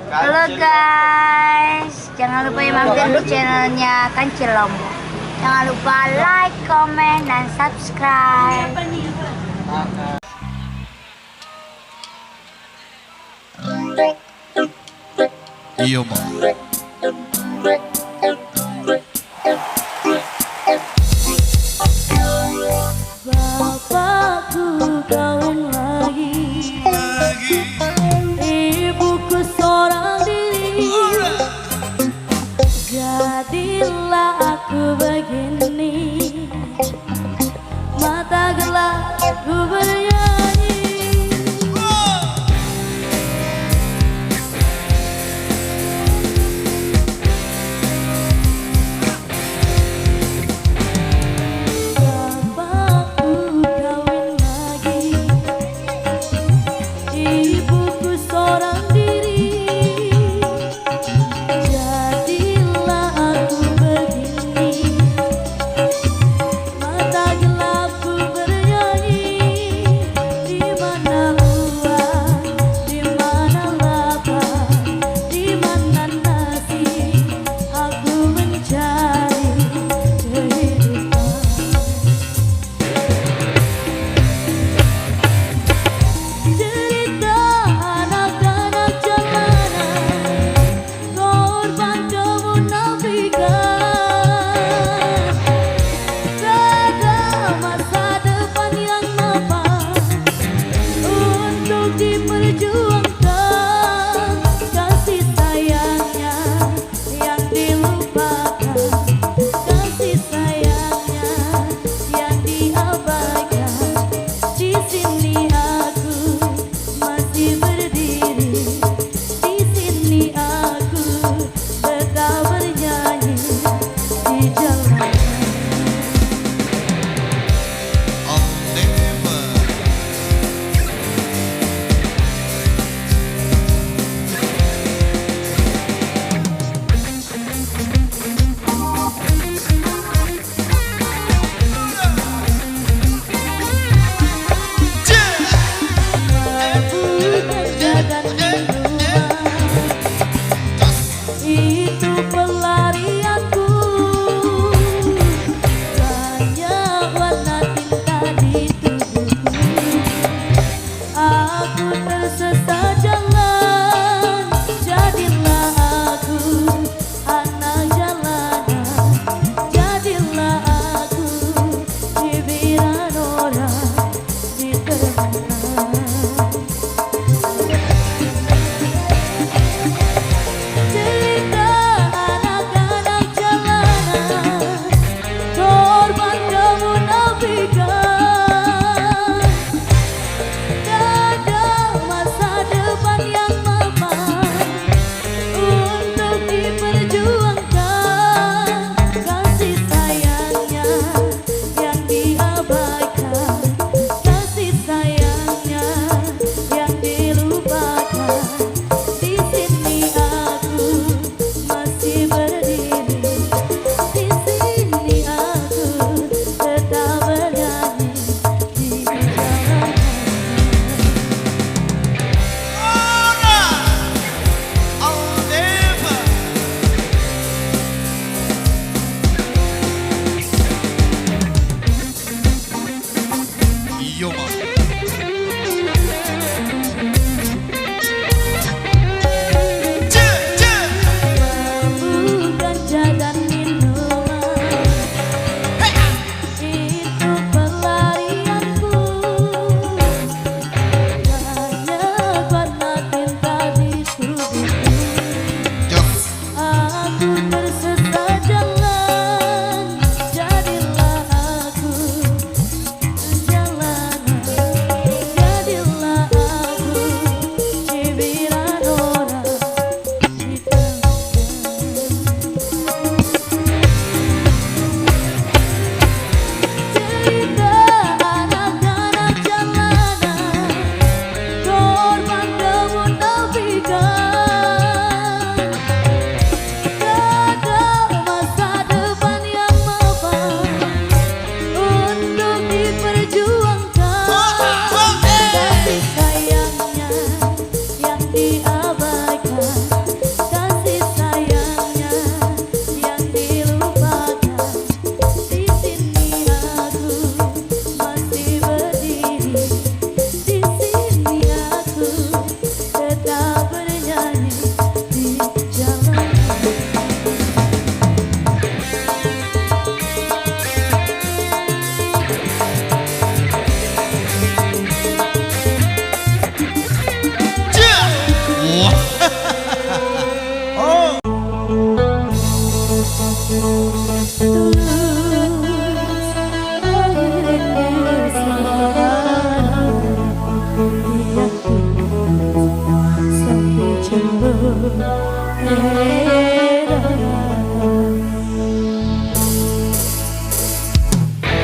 Halo guys, jangan lupa mampir di channelnya Kancil Lombok. Jangan lupa like, comment, dan subscribe. Iya mau. Bapakku kawin lagi, ibuku seorang diri. Jadilah aku begini, mata gelap ku bernyanyi.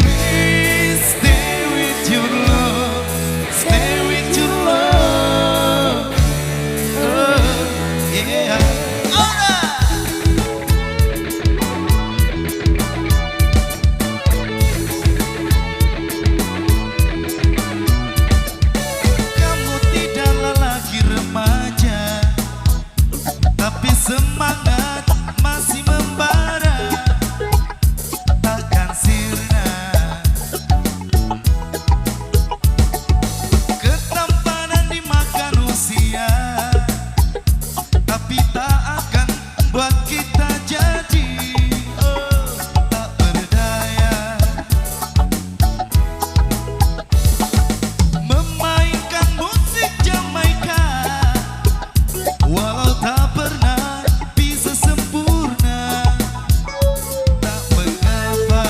Please stay with your love, stay with your love. Oh, yeah. Kamu tidaklah lagi remaja, tapi semangat masih membara, takkan sirna. Ketampanan dimakan usia, tapi tak akan buat kita jadi tak berdaya. Memainkan musik Jamaika, walau tak pernah bisa sempurna, tak mengapa.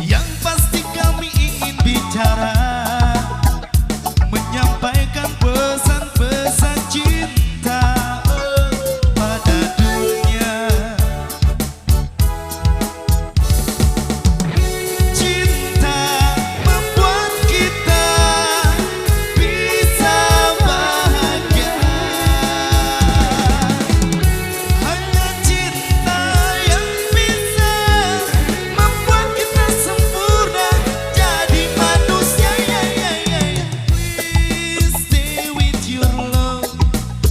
Yang pasti kami ingin bicara, menyampaikan pesan-pesan cinta pada dunia. Cinta membuat kita bisa bahagia. Hanya cinta yang bisa membuat kita sempurna jadi manusia. Please stay with your love,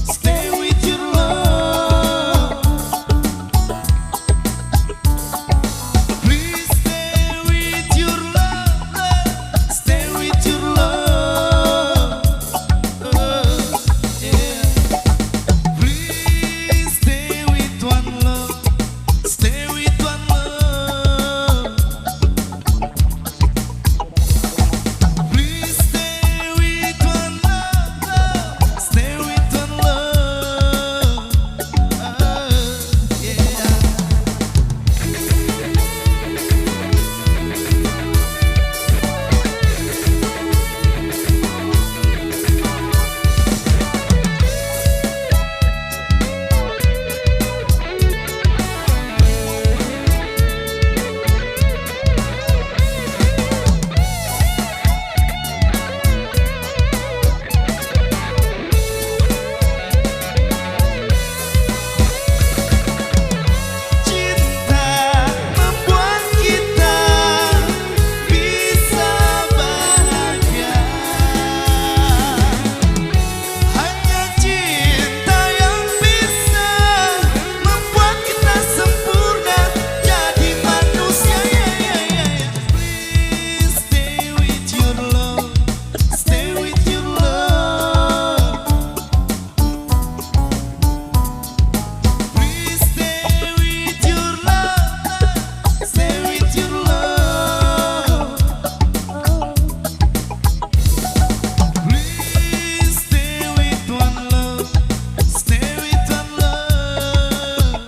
stay with your love. Please stay with your love, stay with your love. Yeah. Please stay with one love, stay with one love. Please stay with one love, stay with one love. Yeah. Cinta membuat kita bisa bahagia. Hanya cinta yang bisa membuat kita sempurna jadi manusia. Please stay with your love, stay with your love. Please stay with your love, stay with your love. Please stay with one love, stay with one love.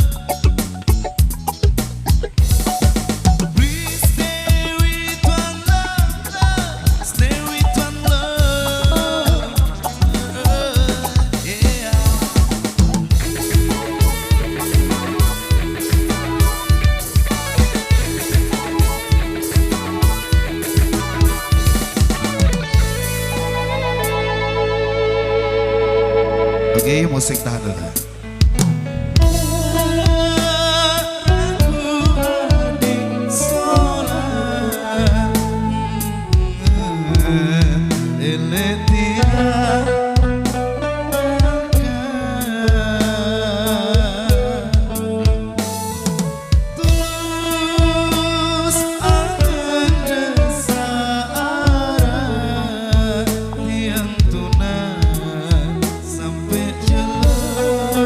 Please stay with one love, stay with one love. Yeah. Oke, musik tahan dulu. Tulus akan desa arah yang tunai sampai jelas.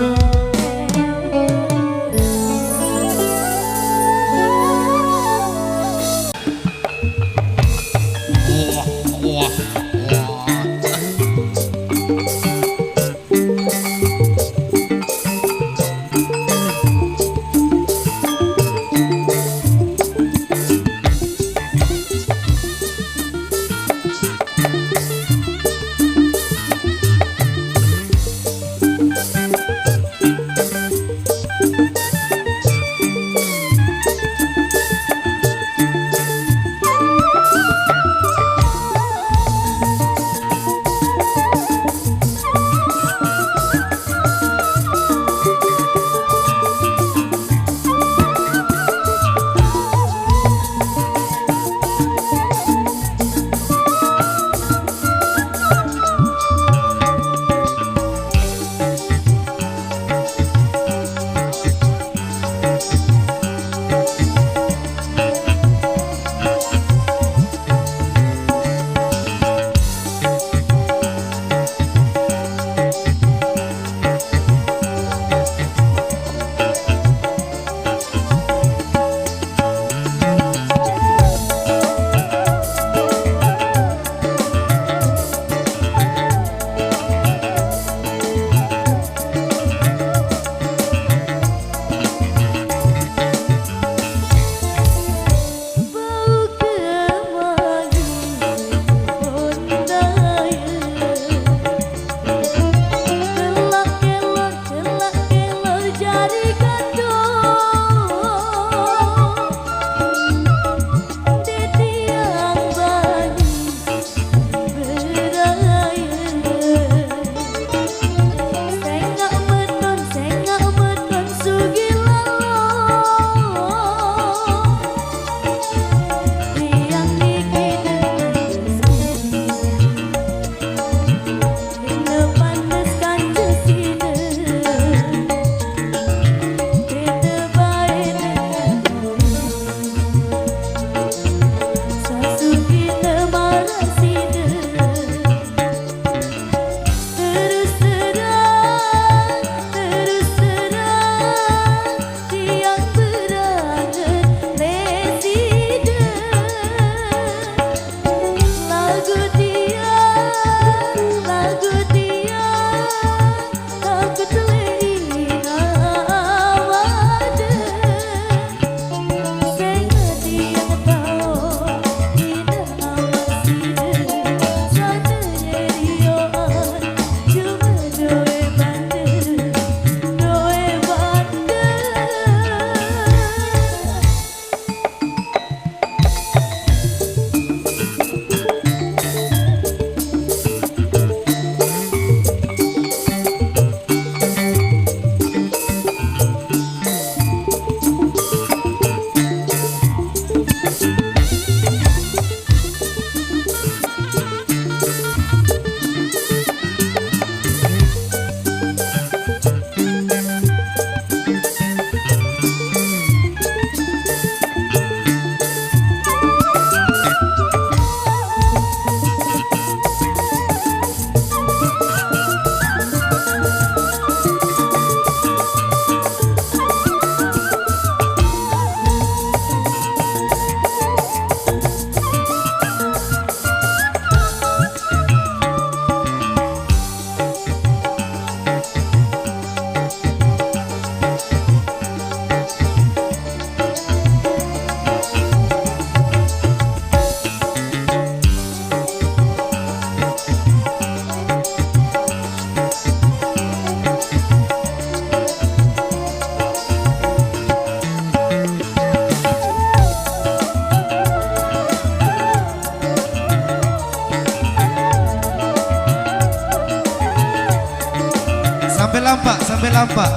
Sampai lampak, sampai lampak.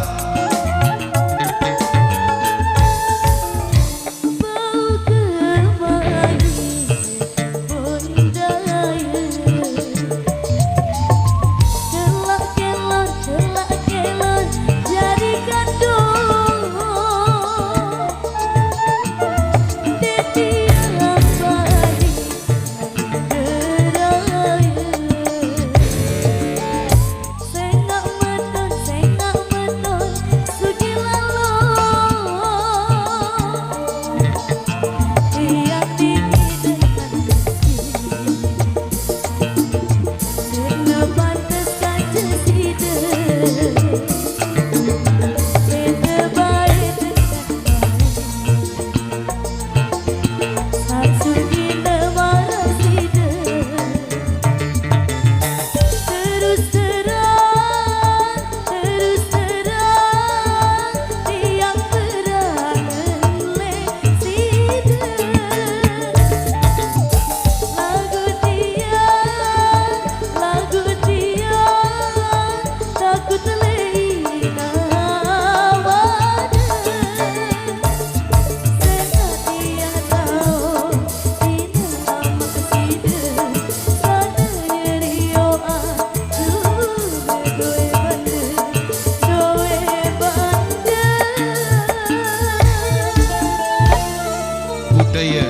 Budaya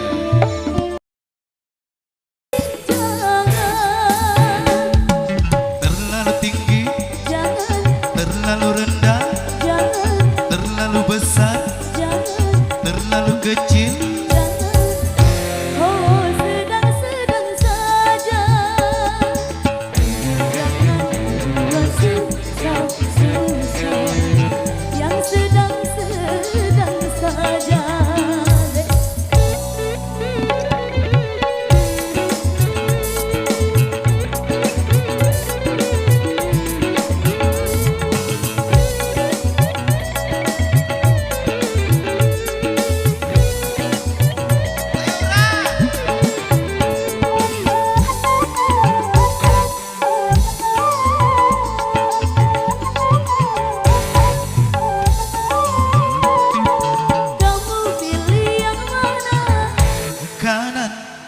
terlalu tinggi, terlalu rendah, terlalu besar, terlalu kecil.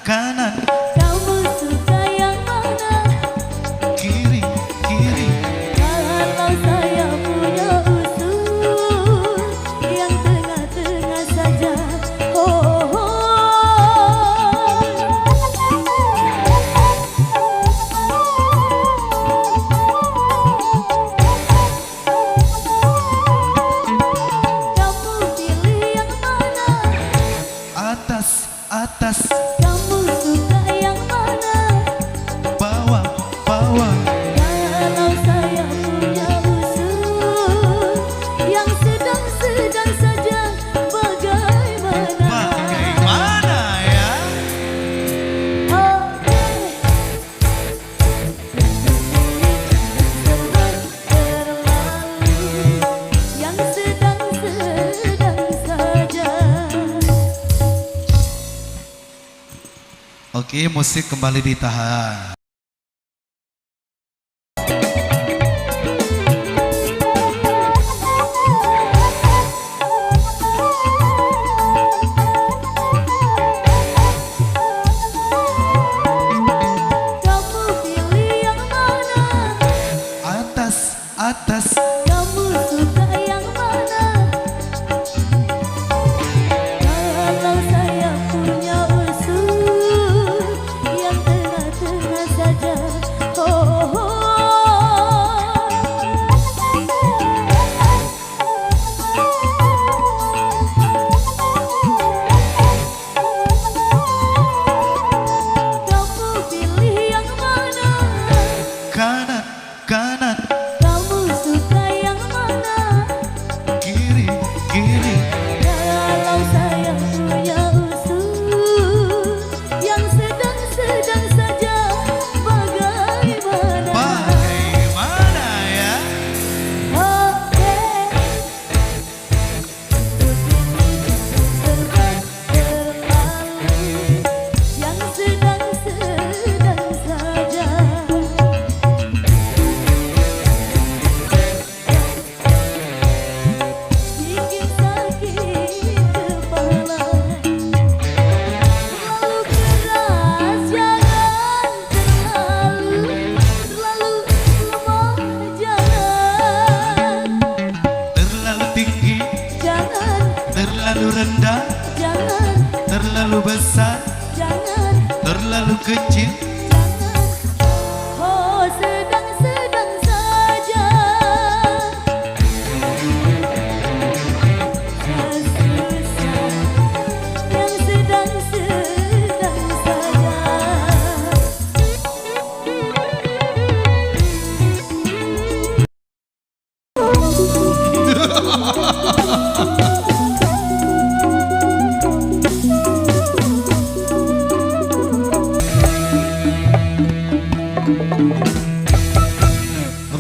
Kanan, Kamu suka yang mana? kiri, Kalau saya punya usul yang tengah-tengah saja. Oh, kamu pilih yang mana? atas, Kamu suka yang mana? bawah. Kalau saya punya usul yang sedang-sedang saja, bagaimana? Bagaimana ya? Oke. Terlalu yang sedang-sedang saja. Oke, musik kembali ditahan. Kamu pilih yang mana? Atas. Kamu suka yang mana? Kalau saya punya usul yang tengah-tengah saja. Oh, kamu pilih yang mana? Kanan. Kamu suka yang mana? Kiri. Kalau saya punya usul yang sedang-sedang saja, bagaimana? Bagaimana ya? Oke. Terlalu yang sedang-sedang saja.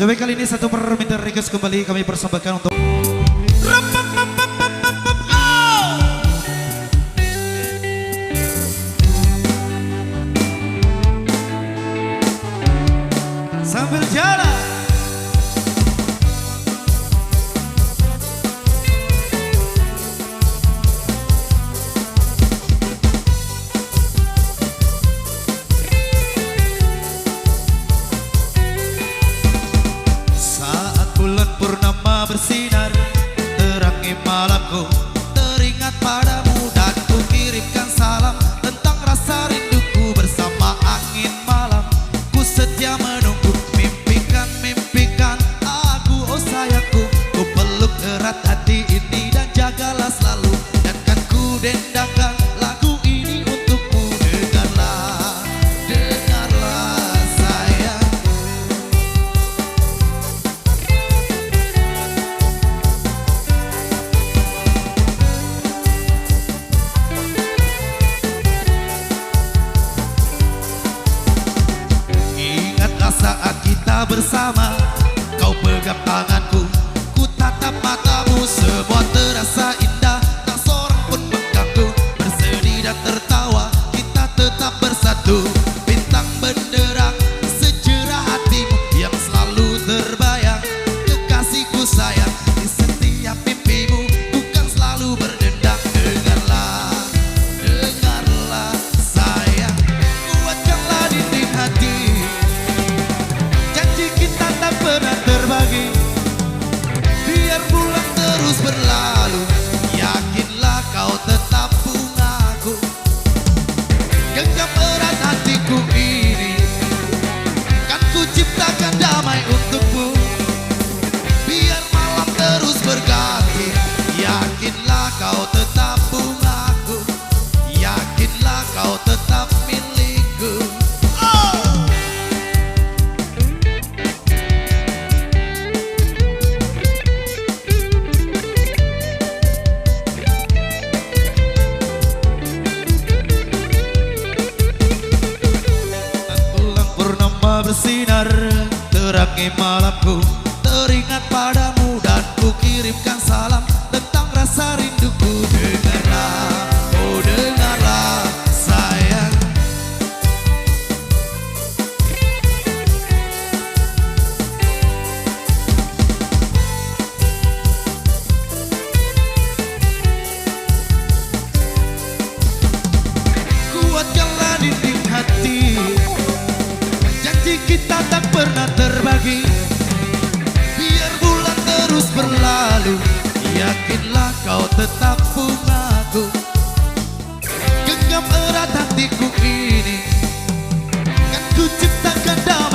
Oke, baik, kali ini satu permintaan request kembali kami persembahkan untuk sambil jalan. Saat bulan purnama bersinar, terangi malamku, teringat padamu dan ku kirimkan salam tentang rasa rinduku bersama angin malam. Ku setia menunggu, mimpikan aku, oh sayangku. Ku peluk erat hati ini dan jagalah selalu, dan kan ku dendangkan lagu ini untukmu. Dengarlah, dengarlah sayang. Ingatlah saat kita bersama, kau pegang tanganku, ku tatap matamu, semua terasa indah, tak seorang pun mengganggu. Bersedih dan tertawa, kita tetap bersatu. Bintang benderang secerah hatimu yang selalu terbayang. Kekasihku sayang, di setiap mimpimu bukan selalu berdendang. Dengarlah, dengarlah sayang, kuatkanlah dinding hati. Janji kita tak pernah terbagi, biar bulan terus berlalu. Yakinlah kau tetap bungaku, genggam erat hatiku ini, kan ku ciptakan damai untukmu. Biar malam terus berganti, yakinlah kau tetap bungaku, yakinlah kau tetap milikku. Oh! Bulan purnama bersinar, terangi malamku, teringat padamu dan ku kirimkan salam tentang rasa rinduku. Dengarlah, oh dengarlah sayang. Kuatkanlah dinding hati, janji kita tak pernah terbagi. Biar bulan terus berlalu, yakinlah kau tetap bungaku, genggam erat hatiku ini, kan ku ciptakan damai